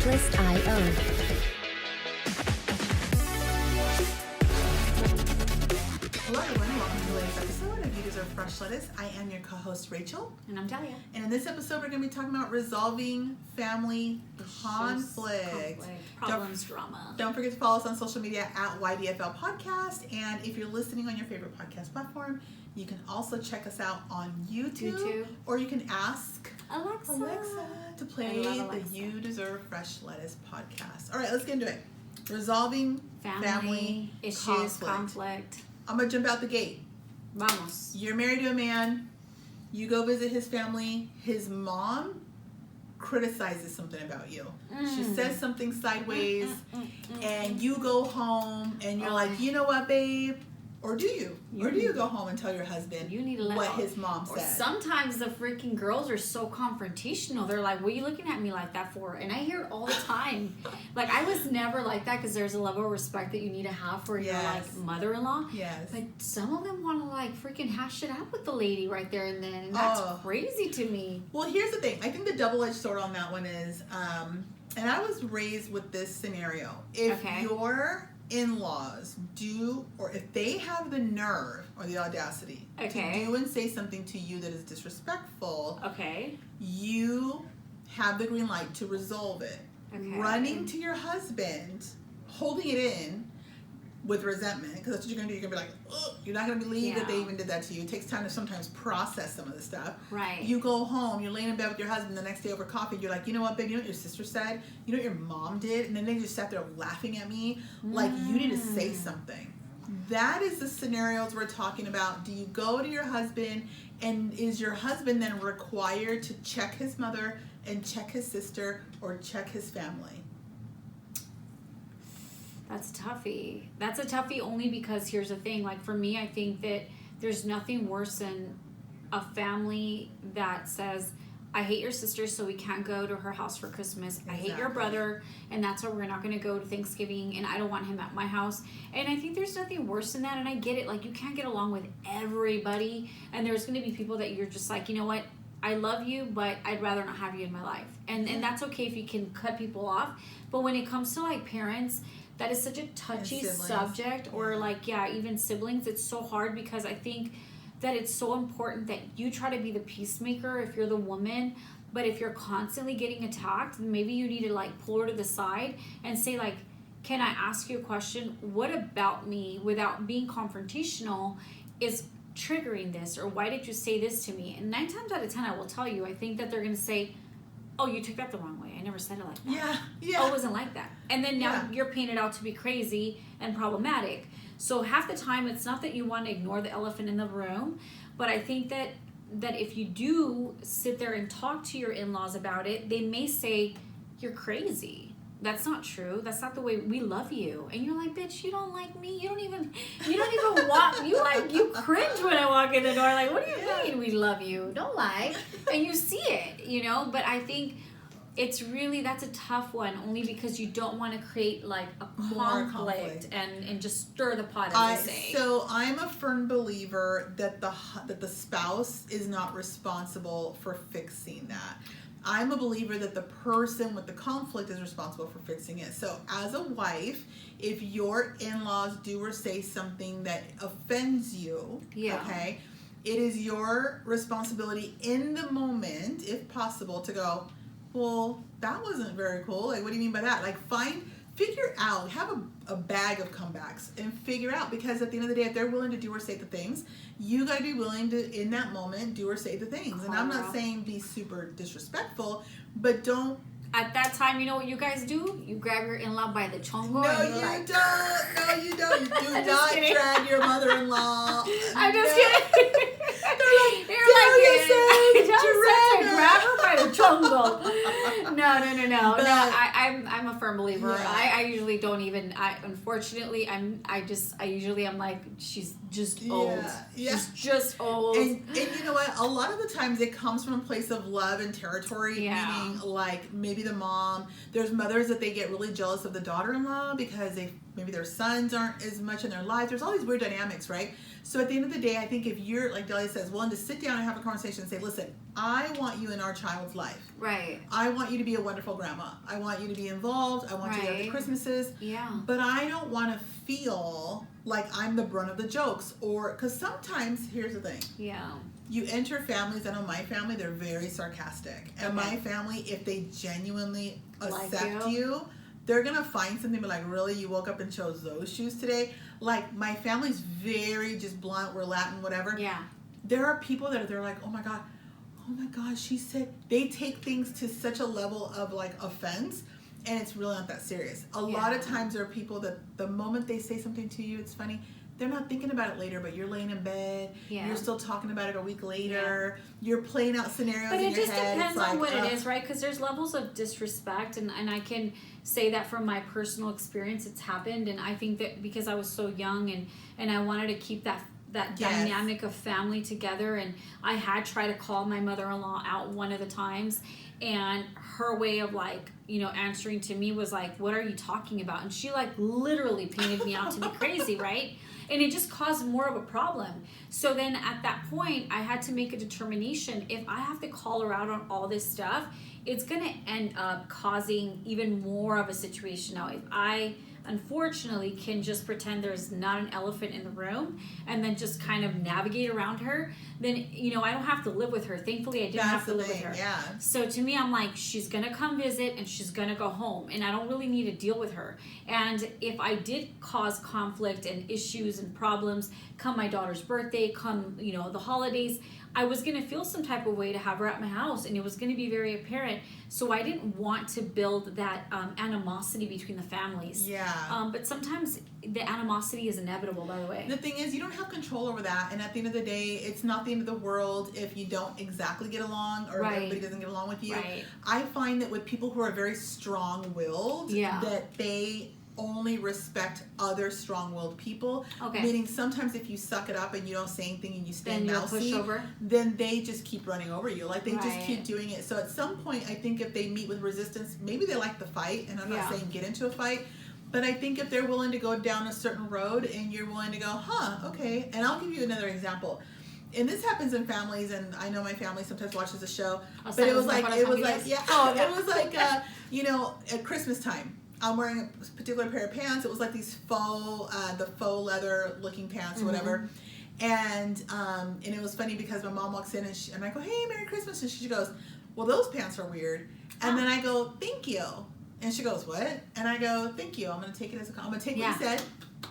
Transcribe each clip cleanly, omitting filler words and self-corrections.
Craigslist.io. Hello everyone, welcome to the latest episode of You Deserve Fresh Lettuce. I am your co-host Rachel. And I'm Talia. And in this episode we're going to be talking about resolving family conflict. Problems, drama. Don't forget to follow us on social media at YDFL Podcast. And if you're listening on your favorite podcast platform, you can also check us out on YouTube. Or you can ask Alexa to play the You Deserve Fresh Lettuce podcast. All right, let's get into it. Resolving family issues, conflict. I'm going to jump out the gate. Vamos. You're married to a man. You go visit his family. His mom criticizes something about you. She says something sideways. And you go home and you're like, you know what, babe? Or do you? Or do you go home and tell your husband you need to what his mom or said? Sometimes the freaking girls are so confrontational. They're like, what are you looking at me like that for? And I hear it all the time. Like, I was never like that because there's a level of respect that you need to have for your, like, mother-in-law. Yes. But some of them want to, like, freaking hash it out with the lady right there and then. And that's crazy to me. Well, here's the thing. I think the double-edged sword on that one is, and I was raised with this scenario. If your in-laws do, or if they have the nerve or the audacity to do and say something to you that is disrespectful, you have the green light to resolve it. Running to your husband, holding it in with resentment, because that's what you're going to do. You're going to be like, ugh, you're not going to believe that they even did that to you. It takes time to sometimes process some of the stuff. Right. You go home, you're laying in bed with your husband the next day over coffee, you're like, you know what, babe, you know what your sister said? You know what your mom did? And then they just sat there laughing at me like, you need to say something. That is the scenarios we're talking about. Do you go to your husband, and is your husband then required to check his mother and check his sister or check his family? That's toughy. That's a toughie only because here's the thing. Like, for me, I think that there's nothing worse than a family that says, I hate your sister, so we can't go to her house for Christmas. I hate your brother, and that's why we're not going to go to Thanksgiving, and I don't want him at my house. And I think there's nothing worse than that, and I get it. Like, you can't get along with everybody, and there's going to be people that you're just like, you know what? I love you, but I'd rather not have you in my life. And that's okay if you can cut people off. But when it comes to, like, parents, that is such a touchy subject, or like, even siblings. It's so hard because I think that it's so important that you try to be the peacemaker if you're the woman. But if you're constantly getting attacked, maybe you need to, like, pull her to the side and say, like, can I ask you a question? What about me, without being confrontational, is triggering this? Or why did you say this to me? And 9 times out of 10, I will tell you, I think that they're going to say, oh, you took that the wrong way. I never said it like that. Oh, it wasn't like that. And then now you're painted out to be crazy and problematic. So half the time, it's not that you want to ignore the elephant in the room, but I think that if you do sit there and talk to your in-laws about it, they may say, you're crazy. That's not true. That's not the way we love you. And you're like, bitch, you don't like me. You don't even walk. You cringe when I walk in the door. Like, what do you mean we love you? Don't lie. And you see it, you know? But I think it's really, that's a tough one, only because you don't want to create, like, a conflict. And just stir the pot, as they say. So I'm a firm believer that the spouse is not responsible for fixing that. I'm a believer that the person with the conflict is responsible for fixing it. So as a wife, if your in-laws do or say something that offends you, it is your responsibility in the moment, if possible, to go, well, that wasn't very cool. Like, what do you mean by that? Like, figure out, have a bag of comebacks and figure out, because at the end of the day, if they're willing to do or say the things, you got to be willing to, in that moment, do or say the things. And I'm not saying be super disrespectful, but don't. At that time, you know what you guys do? You grab your in-law by the chongo. No, you don't. No, you don't. You do not drag your mother-in-law. I'm just kidding. They're like, grab her by the chongo. No. But, I'm a firm believer. I usually don't even. Unfortunately, I'm like, she's just old. She's just old. And you know what? A lot of the times it comes from a place of love and territory. Meaning, like, maybe the mom. There's mothers that they get really jealous of the daughter-in-law because they maybe their sons aren't as much in their lives. There's all these weird dynamics, right? So at the end of the day, I think if you're, like Delia says, willing to sit down and have a conversation and say, listen, I want you in our child's life. Right. I want you to be a wonderful grandma. I want you to be involved. I want you to have the Christmases. Yeah. But I don't want to feel like I'm the brunt of the jokes. Or, because sometimes, here's the thing. Yeah. You enter families, I know my family, they're very sarcastic. And my family, if they genuinely accept you, they're going to find something, but like, really, you woke up and chose those shoes today? Like, my family's very just blunt, we're Latin, whatever. Yeah. There are people that they're like, oh my God, she said, they take things to such a level of like offense, and it's really not that serious. A lot of times there are people that the moment they say something to you, it's funny, they're not thinking about it later, but you're laying in bed, you're still talking about it a week later, you're playing out scenarios in your head. But it just depends on what it is, right? Because there's levels of disrespect, and I can say that from my personal experience, it's happened, and I think that because I was so young and I wanted to keep that dynamic of family together, and I had tried to call my mother-in-law out one of the times, and her way of like, you know, answering to me was like, what are you talking about? And she like literally painted me out to be crazy, right? And it just caused more of a problem. So then at that point, I had to make a determination. If I have to call her out on all this stuff, it's going to end up causing even more of a situation. Now, if I unfortunately can just pretend there's not an elephant in the room and then just kind of navigate around her, then, you know, I don't have to live with her. Thankfully, I didn't have to live with her. Yeah. So to me, I'm like, she's going to come visit and she's going to go home, and I don't really need to deal with her. And if I did cause conflict and issues and problems come my daughter's birthday, come, you know, the holidays, I was going to feel some type of way to have her at my house, and it was going to be very apparent. So I didn't want to build that animosity between the families. Yeah. But sometimes the animosity is inevitable, by the way. The thing is, you don't have control over that, and at the end of the day, it's not the end of the world if you don't exactly get along, or if everybody doesn't get along with you. Right. I find that with people who are very strong-willed, that they only respect other strong-willed people. Okay. Meaning sometimes if you suck it up and you don't say anything and you stay mousy, pushover, then they just keep running over you. Like they just keep doing it. So at some point, I think if they meet with resistance, maybe they like the fight, and I'm not saying get into a fight, but I think if they're willing to go down a certain road and you're willing to go, okay. And I'll give you another example. And this happens in families, and I know my family sometimes watches the show, but it was like, you know, at Christmas time, I'm wearing a particular pair of pants. It was like these faux leather looking pants or whatever. And it was funny because my mom walks in and I go, hey, Merry Christmas. And she goes, well, those pants are weird. And then I go, thank you. And she goes, what? And I go, thank you. I'm going to take it as I'm going to take what you said,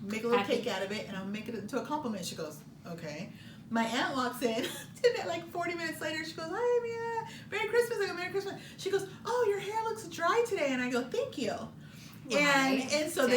make a little cake out of it, and I'm going to make it into a compliment. She goes, okay. My aunt walks in, like 40 minutes later, she goes, hi, Mia, Merry Christmas. I go, Merry Christmas. She goes, oh, your hair looks dry today. And I go, thank you. Right. And so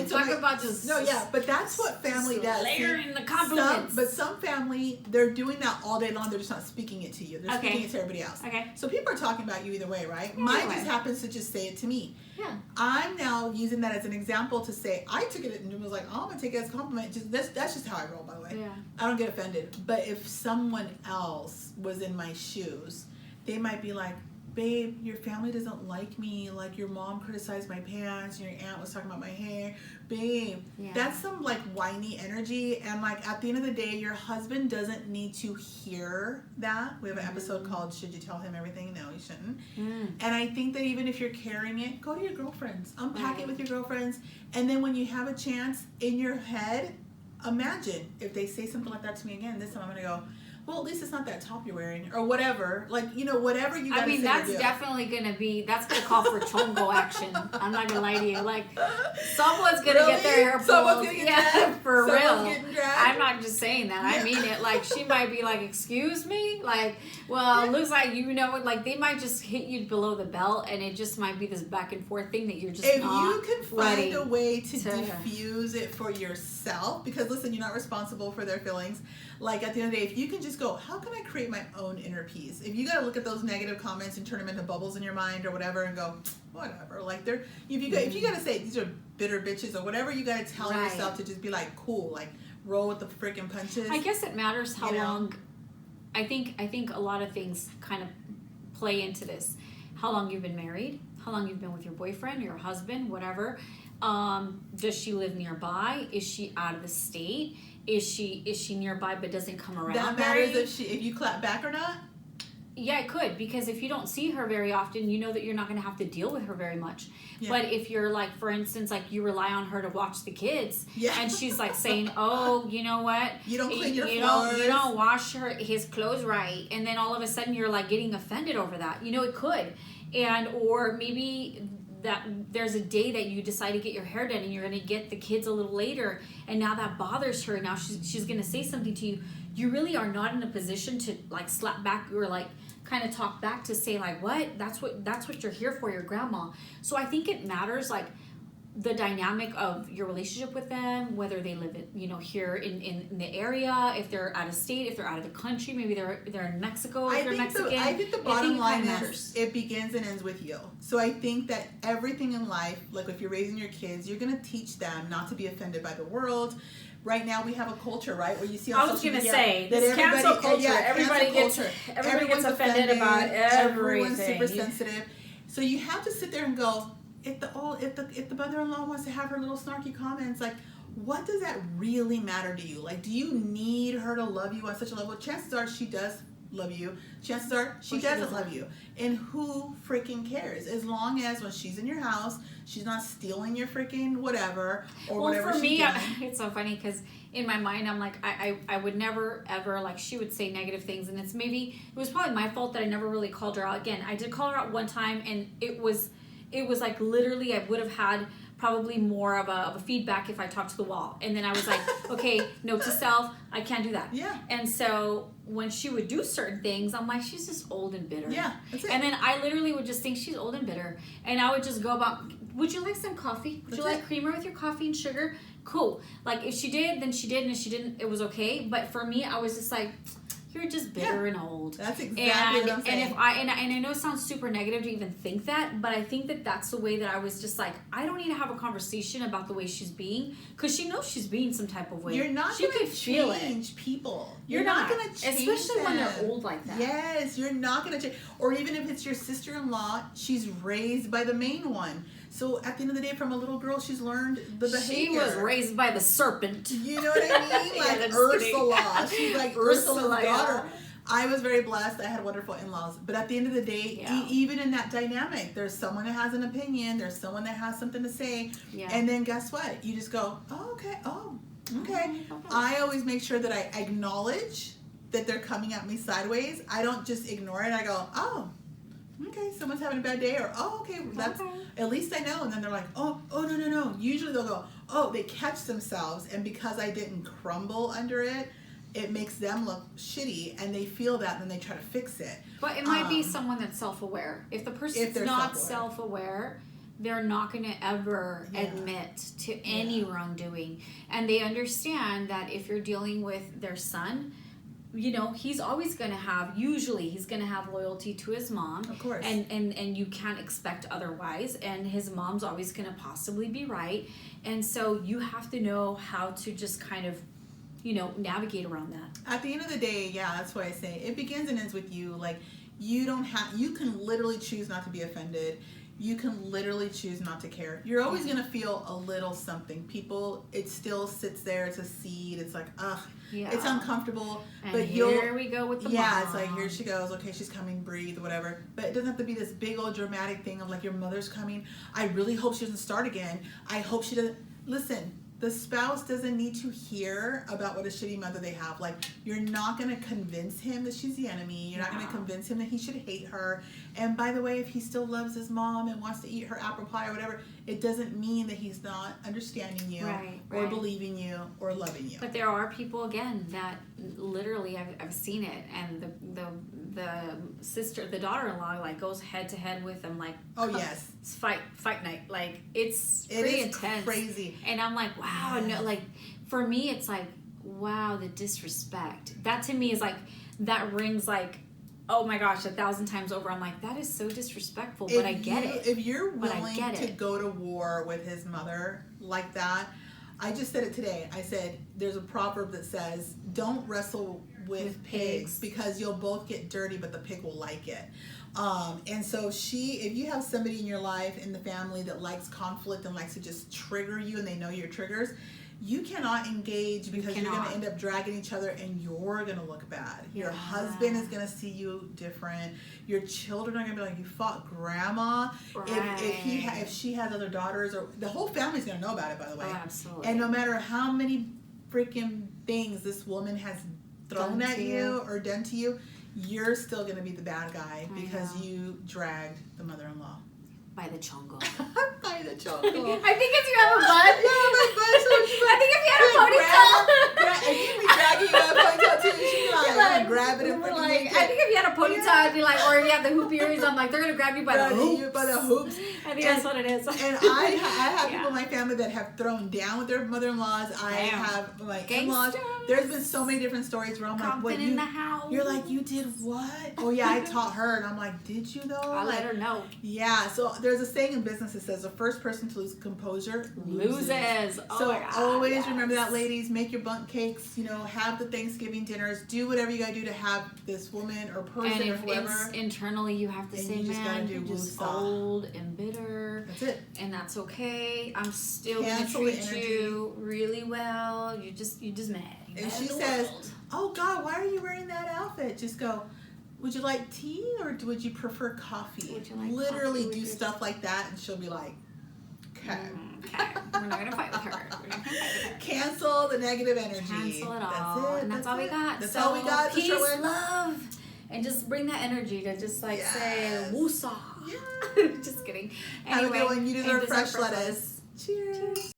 talk about just but that's what family does. Layering the compliments. Some family, they're doing that all day long. They're just not speaking it to you. They're speaking it to everybody else. Okay. So people are talking about you either way, right? Mine just happens to just say it to me. Yeah. I'm now using that as an example to say I took it and was like, oh, I'm gonna take it as a compliment. That's just how I roll, by the way. Yeah. I don't get offended. But if someone else was in my shoes, they might be like, babe, your family doesn't like me. Like, your mom criticized my pants, and your aunt was talking about my hair. Babe, that's some, like, whiny energy. And, like, at the end of the day, your husband doesn't need to hear that. We have an episode called Should You Tell Him Everything? No, you shouldn't. And I think that even if you're carrying it, go to your girlfriends. Unpack it with your girlfriends. And then when you have a chance in your head, imagine if they say something like that to me again, this time I'm going to go, well, at least it's not that top you're wearing, or whatever. Like, you know, whatever you gotta say. I mean, that's definitely gonna call for chongo action. I'm not gonna lie to you. Like, someone's gonna get their hair pulled. Someone's gonna get dragged. For Someone's real. I'm not just saying that. I mean it. Like, she might be like, excuse me? Like, well, it looks like, you know, like, they might just hit you below the belt, and it just might be this back and forth thing that you're just if not you can find a way to diffuse it for yourself, because, listen, you're not responsible for their feelings. Like, at the end of the day, if you can just go, how can I create my own inner peace? If you got to look at those negative comments and turn them into bubbles in your mind or whatever and go, whatever. Like, if you got to say, these are bitter bitches or whatever, you got to tell yourself to just be like, cool, like, roll with the freaking punches. I guess it matters how long. I think a lot of things kind of play into this. How long you've been married, how long you've been with your boyfriend, your husband, whatever. Does she live nearby? Is she out of the state? Is she nearby but doesn't come around? That matters if you clap back or not. Yeah, it could, because if you don't see her very often, you know that you're not going to have to deal with her very much. Yeah. But if you're like, for instance, like you rely on her to watch the kids, and she's like saying, "Oh, you know what? You don't clean your floors. You don't wash his clothes right," and then all of a sudden you're like getting offended over that. You know, it could, or maybe that there's a day that you decide to get your hair done and you're going to get the kids a little later, and now that bothers her. Now she's going to say something to you. You really are not in a position to like slap back or like kind of talk back to say like, what? That's what you're here for, your grandma. So I think it matters, like the dynamic of your relationship with them, whether they live in, here in the area, if they're out of state, if they're out of the country, maybe they're in Mexico, if they're Mexican. I think the bottom line is it begins and ends with you. So I think that everything in life, like if you're raising your kids, you're going to teach them not to be offended by the world. Right now we have a culture, right, where you see on social media that this cancel culture, everybody gets offended about everything. Everyone's super sensitive. So you have to sit there and go, if the mother-in-law wants to have her little snarky comments, like, what does that really matter to you? Like, do you need her to love you on such a level? Chances are she does love you. Chances are she doesn't love you. And who freaking cares? As long as when she's in your house, she's not stealing your freaking whatever or whatever. For me, it's so funny because in my mind, I'm like, I would never ever, like, she would say negative things, and it was probably my fault that I never really called her out. Again, I did call her out one time, and it was like literally I would have had probably more of a feedback if I talked to the wall. And then I was like, okay, note to self, I can't do that. Yeah. And so when she would do certain things, I'm like, she's just old and bitter. Yeah, that's it. And then I literally would just think she's old and bitter. And I would just go about, would you like some coffee? Would you like creamer with your coffee and sugar? Cool. Like, if she did, then she did. And if she didn't, it was okay. But for me, I was just like, you're just bitter and old. That's exactly what I'm saying. And I know it sounds super negative to even think that, but I think that that's the way that I was just like, I don't need to have a conversation about the way she's being, because she knows she's being some type of way. You're not going to change people. You're not going to change especially them. when they're old like that. Yes, you're not going to change. Or even if it's your sister-in-law, she's raised by the main one. So at the end of the day, from a little girl, she's learned the behavior. She was raised by the serpent. You know what I mean? Like Ursula. She's like Ursula's daughter. I was very blessed. I had wonderful in-laws. But at the end of the day, even in that dynamic, there's someone that has an opinion. There's someone that has something to say. Yeah. And then guess what? You just go, oh, okay. Oh, okay. I always make sure that I acknowledge that they're coming at me sideways. I don't just ignore it. I go, oh, okay, someone's having a bad day, or oh, okay, that's at least I know. And then they're like, oh, no. Usually they'll go, oh, they catch themselves, and because I didn't crumble under it, it makes them look shitty, and they feel that, and then they try to fix it. But it might be someone that's self-aware. If the person's not self-aware, they're not going to ever admit to any wrongdoing, and they understand that if you're dealing with their son, he's always going to have, usually he's going to have loyalty to his mom. Of course. And you can't expect otherwise. And his mom's always going to possibly be right. And so you have to know how to just kind of, navigate around that. At the end of the day, that's why I say it begins and ends with you. Like, you can literally choose not to be offended. You can literally choose not to care. You're always going to feel a little something. People, it still sits there. It's a seed. It's like, it's uncomfortable. And but here we go with the mom. It's like, here she goes. Okay, she's coming. Breathe, whatever. But it doesn't have to be this big old dramatic thing of like, your mother's coming. I really hope she doesn't start again. I hope she doesn't. Listen, the spouse doesn't need to hear about what a shitty mother they have. Like, you're not going to convince him that she's the enemy. You're not going to convince him that he should hate her. And by the way, if he still loves his mom and wants to eat her apple pie or whatever, it doesn't mean that he's not understanding you or believing you or loving you. But there are people, again, that literally, I've seen it, and the daughter-in-law, like, goes head to head with them, like, yes, it's fight night. Like, it's pretty intense, crazy. And I'm like, wow, no, like, for me, it's like, wow, the disrespect. That to me is like, that rings like, oh my gosh, 1,000 times over. I'm like, that is so disrespectful, but I get it. If you're willing to go to war with his mother like that, I just said it today. I said, there's a proverb that says, don't wrestle with pigs because you'll both get dirty, but the pig will like it. And so if you have somebody in your life, in the family, that likes conflict and likes to just trigger you, and they know your triggers, you cannot engage because you're going to end up dragging each other, and you're going to look bad. Your husband is going to see you different. Your children are going to be like, you fought grandma. Right. If she has other daughters, or the whole family's going to know about it, by the way. Oh, absolutely. And no matter how many freaking things this woman has thrown at you or done to you, you're still going to be the bad guy because you dragged the mother-in-law. By the chongo. By the chongo. I think if you have a bun. Yeah, my bun. So I think if you had a ponytail. and you'd be dragging you a ponytail too. She'd be like, grab it and put I think if you had a ponytail, I'd be like, or if you have the hoop earrings, I'm like, they're going to grab you by the hoops. I think that's what it is. And I have people in my family that have thrown down with their mother-in-laws. I have my in-laws. There's been so many different stories where I'm like, what, in the house. You're like, you did what? Oh yeah, I taught her. And I'm like, did you though? I let her know. Yeah, so there's a saying in business that says the first person to lose composure loses. Oh so my God, always remember that, ladies. Make your bundt cakes, have the Thanksgiving dinners, do whatever you gotta do to have this woman or person and or whoever. Internally you have to say, man, you're just old and bitter. That's it. And that's okay. I'm still Cancel gonna treat you really well. You're just mad. If she says, oh God, why are you wearing that outfit? Just go, would you like tea or would you prefer coffee? Would you like Literally coffee do stuff like that, and she'll be like, okay. Okay, we're not gonna fight with her. Cancel the negative energy. Cancel it all. That's it. And that's all we got. That's so all we got. Peace, love, and just bring that energy to just say woosah. Yeah. Just kidding. Have a Anyway, good one. You deserve fresh lettuce. Cheers.